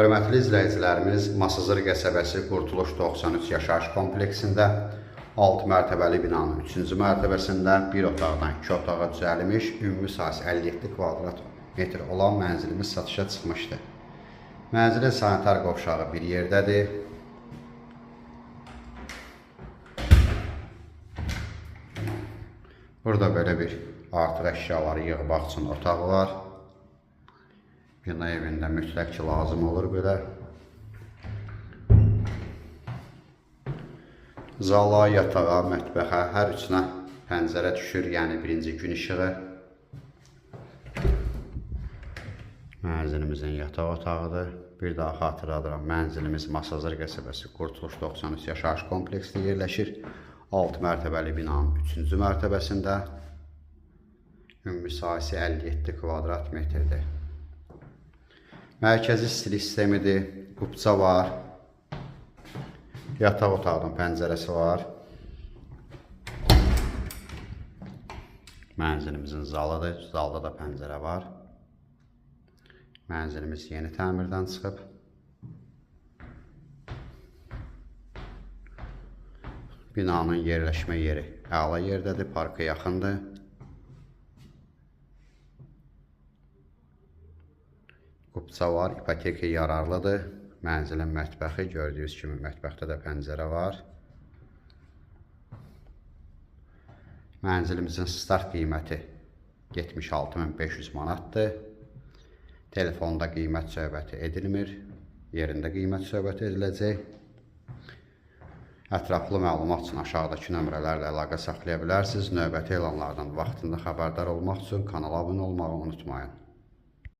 Hörmətli izləyicilərimiz, Masazır qəsəbəsi Qurtuluş 93 yaşayış kompleksində 6 mərtəbəli binanın 3-cü mərtəbəsində bir otaqdan 2 otağa düzəlmiş, ümumi sahəsi 57 kvadrat metr olan mənzilimiz satışa çıxmışdı. Mənzilin sanitar qovşağı bir yerdədir. Burada belə bir artıq əşyaları yığmaq üçün otağı var. Bina evində mütləq ki, lazım olur belə. Zala, yatağa, mətbəxə, hər üçünə pəncərə düşür, yəni birinci gün işığı. Mənzilimizin yataq otağıdır. Bir daha xatırladıram, mənzilimiz Masazır qəsəbəsi Qurtuluş 93 yaşayış kompleksində yerləşir. 6 mərtəbəli binanın 3-cü mərtəbəsində. Ümumi sahəsi 57 kvadrat metrdir. Mərkəzi istilik sistemidir, qubça var, yataq otağının pəncərəsi var. Mənzilimizin zalıdır, zalda da pəncərə var. Mənzilimiz yeni təmirdən çıxıb. Binanın yerləşmə yeri əla yerdədir, parka yaxındır. Qubça var, ipoteka yararlıdır. Mənzilin mətbəxi, gördüyünüz kimi mətbəxdə də pəncərə var. Mənzilimizin start qiyməti 76.500 manatdır. Telefonda qiymət söhbəti edilmir, yerində qiymət söhbəti ediləcək. Ətraflı məlumat üçün aşağıdakı nömrələrlə əlaqə saxlaya bilərsiniz. Növbəti elanlardan vaxtında xəbərdar olmaq üçün kanala abunə olmağı unutmayın.